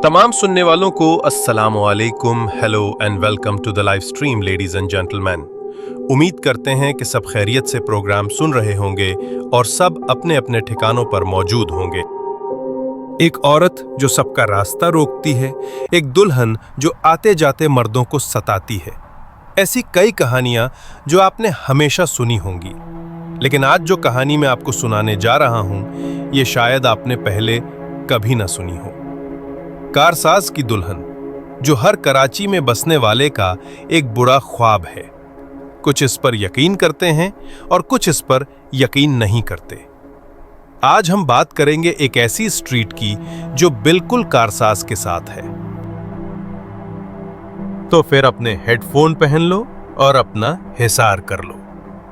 तमाम सुनने वालों को अस्सलामु अलैकुम, hello and welcome to the live stream ladies and gentleman. उम्मीद करते हैं कि सब खैरियत से प्रोग्राम सुन रहे होंगे और सब अपने अपने ठिकानों पर मौजूद होंगे। एक औरत जो सबका रास्ता रोकती है, एक दुल्हन जो आते जाते मर्दों को सताती है। ऐसी कई कहानियां जो आपने हमेशा सुनी होंगी, लेकिन आज जो कहानी मैं आपको सुनाने जा रहा हूं, ये शायद आपने पहले कभी ना सुनी हो। कारसाज की दुल्हन, जो हर कराची में बसने वाले का एक बुरा ख्वाब है। कुछ इस पर यकीन करते हैं और कुछ इस पर यकीन नहीं करते। आज हम बात करेंगे एक ऐसी स्ट्रीट की जो बिल्कुल कारसाज के साथ है। तो फिर अपने हेडफोन पहन लो और अपना हिसार कर लो।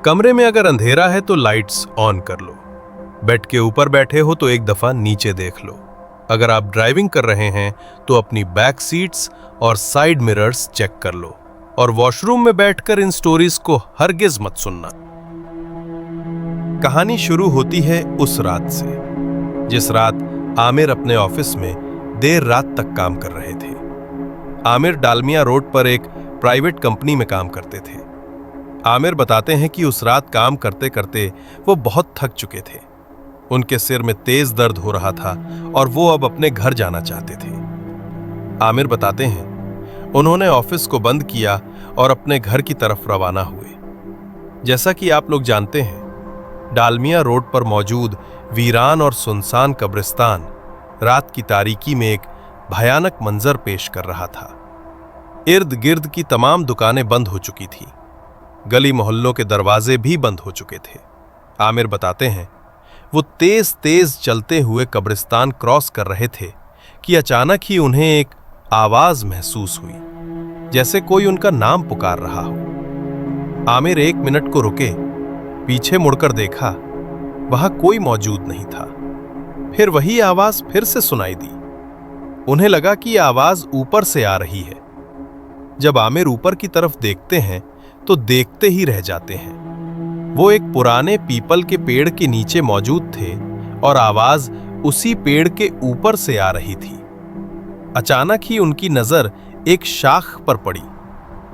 कमरे में अगर अंधेरा है तो लाइट्स ऑन कर लो। बेड के ऊपर बैठे हो तो एक दफा नीचे देख लो। अगर आप ड्राइविंग कर रहे हैं तो अपनी बैक सीट्स और साइड मिरर्स चेक कर लो। और वॉशरूम में बैठकर इन स्टोरीज को हरगिज मत सुनना। कहानी शुरू होती है उस रात से, जिस रात आमिर अपने ऑफिस में देर रात तक काम कर रहे थे। आमिर डालमिया रोड पर एक प्राइवेट कंपनी में काम करते थे। आमिर बताते हैं कि उस रात काम करते करते वो बहुत थक चुके थे। उनके सिर में तेज दर्द हो रहा था और वो अब अपने घर जाना चाहते थे। आमिर बताते हैं उन्होंने ऑफिस को बंद किया और अपने घर की तरफ रवाना हुए। जैसा कि आप लोग जानते हैं, डालमिया रोड पर मौजूद वीरान और सुनसान कब्रिस्तान रात की तारीकी में एक भयानक मंजर पेश कर रहा था। इर्द गिर्द की तमाम दुकानें बंद हो चुकी थीं। गली मोहल्लों के दरवाजे भी बंद हो चुके थे। आमिर बताते हैं वो तेज तेज चलते हुए कब्रिस्तान क्रॉस कर रहे थे कि अचानक ही उन्हें एक आवाज महसूस हुई, जैसे कोई उनका नाम पुकार रहा हो। आमिर 1 मिनट को रुके, पीछे मुड़कर देखा, वहां कोई मौजूद नहीं था। फिर वही आवाज फिर से सुनाई दी। उन्हें लगा कि आवाज ऊपर से आ रही है। जब आमिर ऊपर की तरफ देखते हैं तो देखते ही रह जाते हैं। वो एक पुराने पीपल के पेड़ के नीचे मौजूद थे और आवाज उसी पेड़ के ऊपर से आ रही थी। अचानक ही उनकी नजर एक शाख पर पड़ी,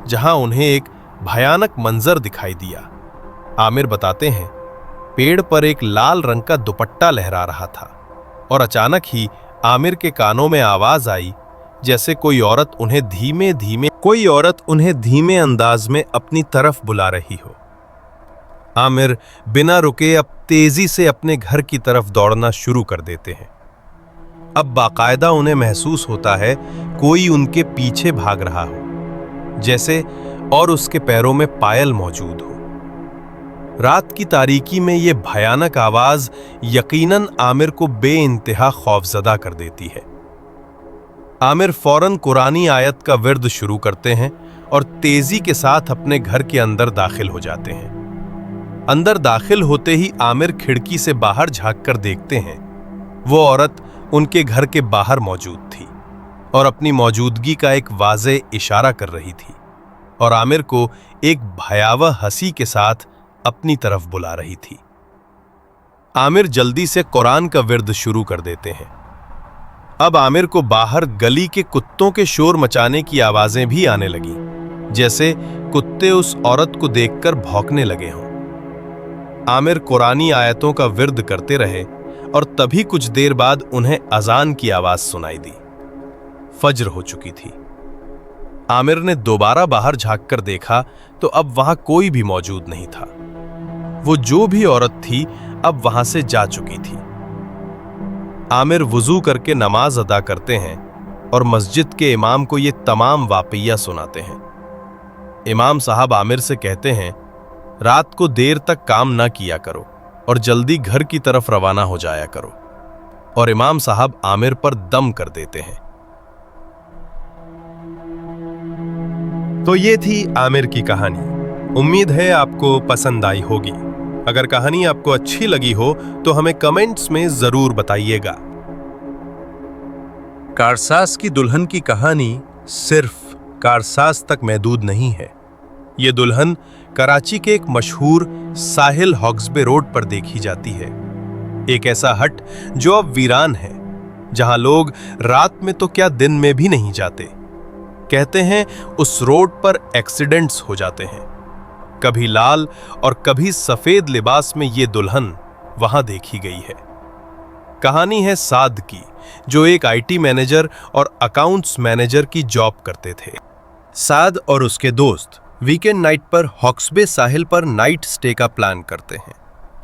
जहां उन्हें एक भयानक मंजर दिखाई दिया। आमिर बताते हैं पेड़ पर एक लाल रंग का दुपट्टा लहरा रहा था और अचानक ही आमिर के कानों में आवाज आई, जैसे कोई औरत उन्हें धीमे अंदाज में अपनी तरफ बुला रही हो। आमिर बिना रुके अब तेजी से अपने घर की तरफ दौड़ना शुरू कर देते हैं। अब बाकायदा उन्हें महसूस होता है कोई उनके पीछे भाग रहा हो, जैसे और उसके पैरों में पायल मौजूद हो। रात की तारीकी में यह भयानक आवाज यकीनन आमिर को बेइंतहा खौफजदा कर देती है। आमिर फौरन कुरानी आयत का विर्द शुरू करते हैं और तेजी के साथ अपने घर के अंदर दाखिल हो जाते हैं। अंदर दाखिल होते ही आमिर खिड़की से बाहर झांककर देखते हैं वो औरत उनके घर के बाहर मौजूद थी और अपनी मौजूदगी का एक वाज़े इशारा कर रही थी और आमिर को एक भयावह हंसी के साथ अपनी तरफ बुला रही थी। आमिर जल्दी से कुरान का विर्द शुरू कर देते हैं। अब आमिर को बाहर गली के कुत्तों के शोर मचाने की आवाजें भी आने लगी, जैसे कुत्ते उस औरत को देखकर भौंकने लगे हों। आमिर कुरानी आयतों का विर्द करते रहे और तभी कुछ देर बाद उन्हें अजान की आवाज सुनाई दी। फज्र हो चुकी थी। आमिर ने दोबारा बाहर झांककर देखा तो अब वहां कोई भी मौजूद नहीं था। वो जो भी औरत थी अब वहां से जा चुकी थी। आमिर वुजू करके नमाज अदा करते हैं और मस्जिद के इमाम को ये तमाम वाक़िया सुनाते हैं। इमाम साहब आमिर से कहते हैं रात को देर तक काम ना किया करो और जल्दी घर की तरफ रवाना हो जाया करो। और इमाम साहब आमिर पर दम कर देते हैं। तो ये थी आमिर की कहानी। उम्मीद है आपको पसंद आई होगी। अगर कहानी आपको अच्छी लगी हो तो हमें कमेंट्स में जरूर बताइएगा। कारसाज की दुल्हन की कहानी सिर्फ कारसाज तक महदूद नहीं है। ये दुल्हन कराची के एक मशहूर साहिल हॉक्सबे रोड पर देखी जाती है। एक ऐसा हट जो अब वीरान है, जहां लोग रात में तो क्या दिन में भी नहीं जाते। कहते हैं उस रोड पर एक्सीडेंट्स हो जाते हैं। कभी लाल और कभी सफेद लिबास में ये दुल्हन वहां देखी गई है। कहानी है साद की, जो एक आईटी मैनेजर और अकाउंट्स मैनेजर की जॉब करते थे। साद और उसके दोस्त वीकेंड नाइट पर हॉक्सबे साहिल पर नाइट स्टे का प्लान करते हैं।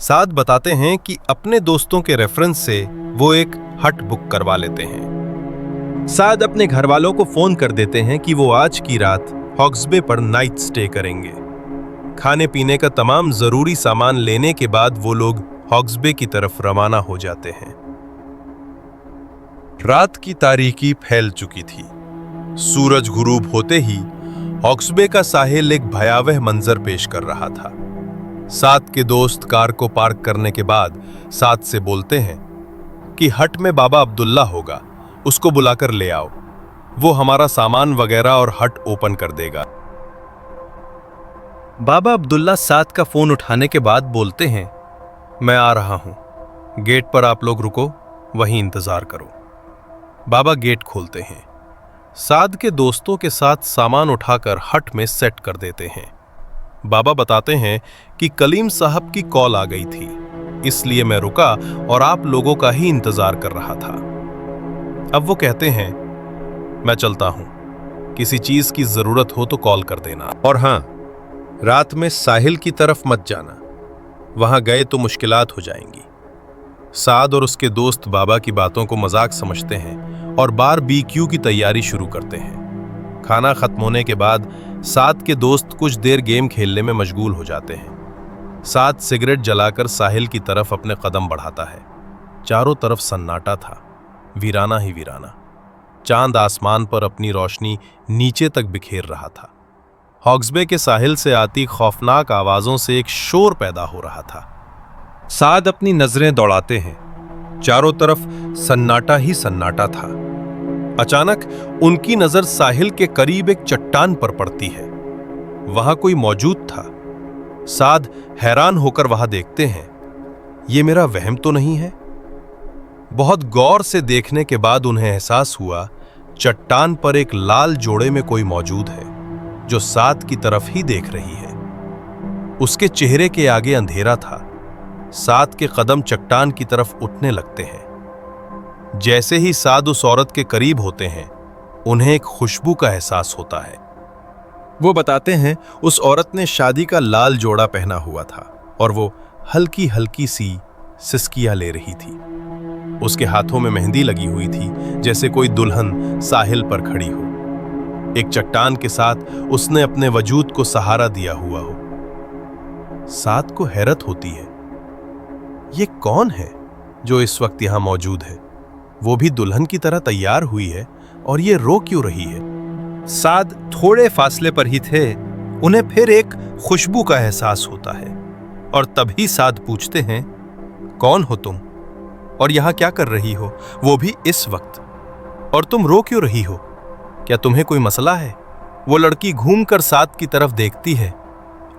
साद बताते हैं कि अपने दोस्तों के रेफरेंस से वो एक हट बुक करवा लेते हैं। साद अपने घर वालों को फोन कर देते हैं कि वो आज की रात हॉक्सबे पर नाइट स्टे करेंगे। खाने पीने का तमाम जरूरी सामान लेने के बाद वो लोग हॉक्सबे की तरफ रवाना हो जाते हैं। रात की तारीकी फैल चुकी थी। सूरज गुरूब होते ही हॉक्सबे का साहिल एक भयावह मंजर पेश कर रहा था। साद के दोस्त कार को पार्क करने के बाद साद से बोलते हैं कि हट में बाबा अब्दुल्ला होगा, उसको बुलाकर ले आओ, वो हमारा सामान वगैरह और हट ओपन कर देगा। बाबा अब्दुल्ला साद का फोन उठाने के बाद बोलते हैं, मैं आ रहा हूं, गेट पर आप लोग रुको, वहीं इंतजार करो। बाबा गेट खोलते हैं। साद के दोस्तों के साथ सामान उठाकर हट में सेट कर देते हैं। बाबा बताते हैं कि कलीम साहब की कॉल आ गई थी, इसलिए मैं रुका और आप लोगों का ही इंतजार कर रहा था। अब वो कहते हैं, मैं चलता हूं, किसी चीज की जरूरत हो तो कॉल कर देना, और हां, रात में साहिल की तरफ मत जाना, वहां गए तो मुश्किलात हो जाएंगी। साद और उसके दोस्त बाबा की बातों को मजाक समझते हैं और बारबेक्यू की तैयारी शुरू करते हैं। खाना खत्म होने के बाद साद के दोस्त कुछ देर गेम खेलने में मशगूल हो जाते हैं। साद सिगरेट जलाकर साहिल की तरफ अपने कदम बढ़ाता है। चारों तरफ सन्नाटा था, वीराना ही वीराना। चांद आसमान पर अपनी रोशनी नीचे तक बिखेर रहा था। हॉक्सबे के साहिल से आती खौफनाक आवाजों से एक शोर पैदा हो रहा था। साद अपनी नजरें दौड़ाते हैं। चारों तरफ सन्नाटा ही सन्नाटा था। अचानक उनकी नजर साहिल के करीब एक चट्टान पर पड़ती है। वहां कोई मौजूद था। साद हैरान होकर वहां देखते हैं। ये मेरा वहम तो नहीं है? बहुत गौर से देखने के बाद उन्हें एहसास हुआ चट्टान पर एक लाल जोड़े में कोई मौजूद है, जो साद की तरफ ही देख रही है। उसके चेहरे के आगे अंधेरा था। साद के कदम चट्टान की तरफ उठने लगते हैं। जैसे ही साद उस औरत के करीब होते हैं, उन्हें एक खुशबू का एहसास होता है। वो बताते हैं उस औरत ने शादी का लाल जोड़ा पहना हुआ था और वो हल्की हल्की सी सिसकियां ले रही थी। उसके हाथों में मेहंदी लगी हुई थी, जैसे कोई दुल्हन साहिल पर खड़ी हो। एक चट्टान के साथ उसने अपने वजूद को सहारा दिया हुआ हो। साद को हैरत होती है, ये कौन है जो इस वक्त यहां मौजूद है? वो भी दुल्हन की तरह तैयार हुई है और ये रो क्यों रही है? साद थोड़े फासले पर ही थे। उन्हें फिर एक खुशबू का एहसास होता है और तभी साद पूछते हैं, कौन हो तुम और यहां क्या कर रही हो, वो भी इस वक्त? और तुम रो क्यों रही हो? क्या तुम्हें कोई मसला है? वो लड़की घूमकर साद की तरफ देखती है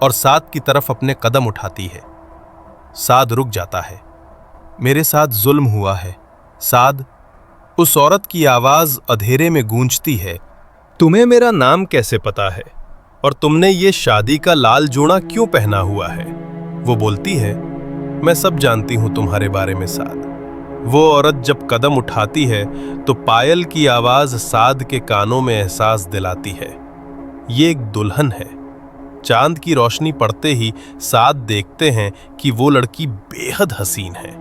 और साद की तरफ अपने कदम उठाती है। साद रुक जाता है। मेरे साथ जुल्म हुआ है साद। उस औरत की आवाज अंधेरे में गूंजती है, तुम्हें मेरा नाम कैसे पता है? और तुमने ये शादी का लाल जोड़ा क्यों पहना हुआ है? वो बोलती है, मैं सब जानती हूं तुम्हारे बारे में साद। वो औरत जब कदम उठाती है तो पायल की आवाज साद के कानों में एहसास दिलाती है, ये एक दुल्हन है। चांद की रोशनी पड़ते ही साद देखते हैं कि वो लड़की बेहद हसीन है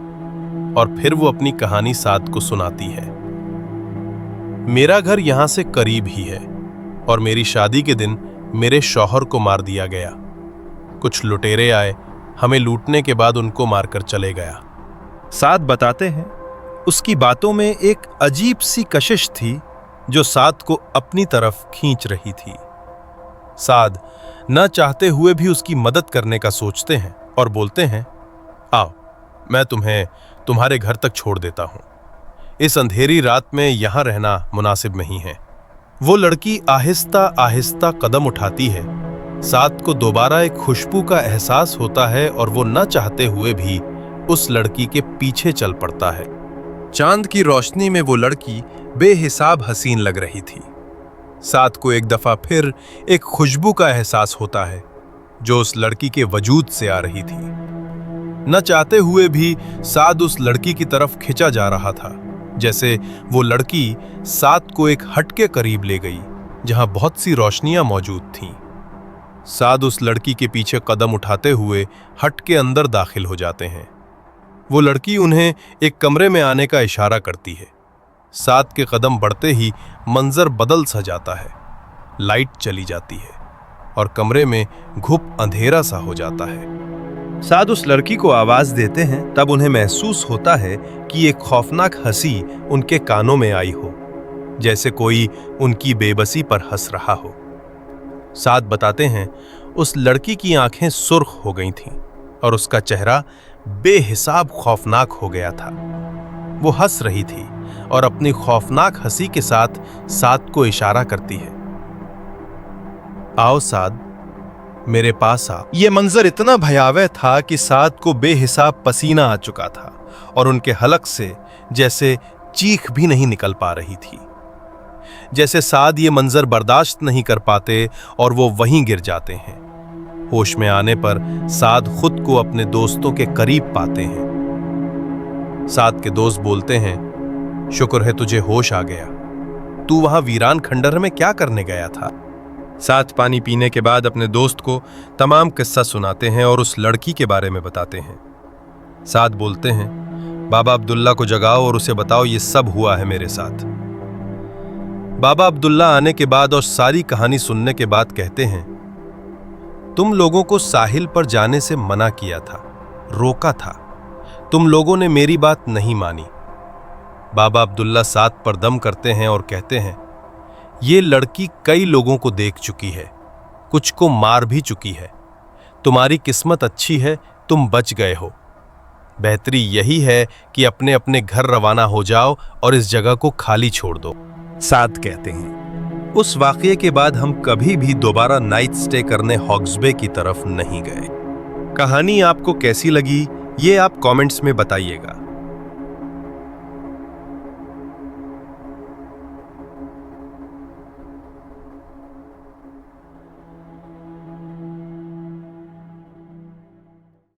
और फिर वो अपनी कहानी साद को सुनाती है। मेरा घर यहां से करीब ही है और मेरी शादी के दिन मेरे शौहर को मार दिया गया। कुछ लुटेरे आए, हमें लूटने के बाद उनको मारकर चले गया। साद बताते हैं उसकी बातों में एक अजीब सी कशिश थी जो साद को अपनी तरफ खींच रही थी। साद न चाहते हुए भी उसकी मदद करने का सोचते हैं और बोलते हैं, आओ मैं तुम्हें तुम्हारे घर तक छोड़ देता हूं। इस अंधेरी रात में यहां रहना मुनासिब नहीं है। वो लड़की आहिस्ता आहिस्ता कदम उठाती है। साद को दोबारा एक खुशबू का एहसास होता है और वो न चाहते हुए भी उस लड़की के पीछे चल पड़ता है। चांद की रोशनी में वो लड़की बेहिसाब हसीन लग रही थी। साद को एक दफा फिर एक खुशबू का एहसास होता है जो उस लड़की के वजूद से आ रही थी। न चाहते हुए भी साद उस लड़की की तरफ खिंचा जा रहा था, जैसे वो लड़की साद को एक हट के करीब ले गई जहां बहुत सी रोशनियां मौजूद थीं। साद उस लड़की के पीछे कदम उठाते हुए हट के अंदर दाखिल हो जाते हैं। वो लड़की उन्हें एक कमरे में आने का इशारा करती है। साद के कदम बढ़ते ही मंजर बदल सा जाता है। लाइट चली जाती है और कमरे में घुप अंधेरा सा हो जाता है। साद उस लड़की को आवाज देते हैं, तब उन्हें महसूस होता है कि एक खौफनाक हंसी उनके कानों में आई हो, जैसे कोई उनकी बेबसी पर हंस रहा हो। साद बताते हैं, उस लड़की की आंखें सुर्ख हो गई थीं और उसका चेहरा बेहिसाब खौफनाक हो गया था। वो हंस रही थी और अपनी खौफनाक हंसी के साथ साद को इशारा करती है, आओ साद, मेरे पास आ। ये मंजर इतना भयावह था कि साद को बेहिसाब पसीना आ चुका था और उनके हलक से जैसे चीख भी नहीं निकल पा रही थी। जैसे साद ये मंजर बर्दाश्त नहीं कर पाते और वो वहीं गिर जाते हैं। होश में आने पर साद खुद को अपने दोस्तों के करीब पाते हैं। साद के दोस्त बोलते हैं, शुक्र है तुझे होश आ गया, तू वहां वीरान खंडहर में क्या करने गया था? साद पानी पीने के बाद अपने दोस्त को तमाम किस्सा सुनाते हैं और उस लड़की के बारे में बताते हैं। साद बोलते हैं, बाबा अब्दुल्ला को जगाओ और उसे बताओ ये सब हुआ है मेरे साथ। बाबा अब्दुल्ला आने के बाद और सारी कहानी सुनने के बाद कहते हैं, तुम लोगों को साहिल पर जाने से मना किया था, रोका था, तुम लोगों ने मेरी बात नहीं मानी। बाबा अब्दुल्ला साद पर दम करते हैं और कहते हैं, ये लड़की कई लोगों को देख चुकी है, कुछ को मार भी चुकी है। तुम्हारी किस्मत अच्छी है, तुम बच गए हो। बेहतरी यही है कि अपने अपने घर रवाना हो जाओ और इस जगह को खाली छोड़ दो। साद कहते हैं, उस वाकये के बाद हम कभी भी दोबारा नाइट स्टे करने हॉक्सबे की तरफ नहीं गए। कहानी आपको कैसी लगी ये आप कमेंट्स में बताइएगा।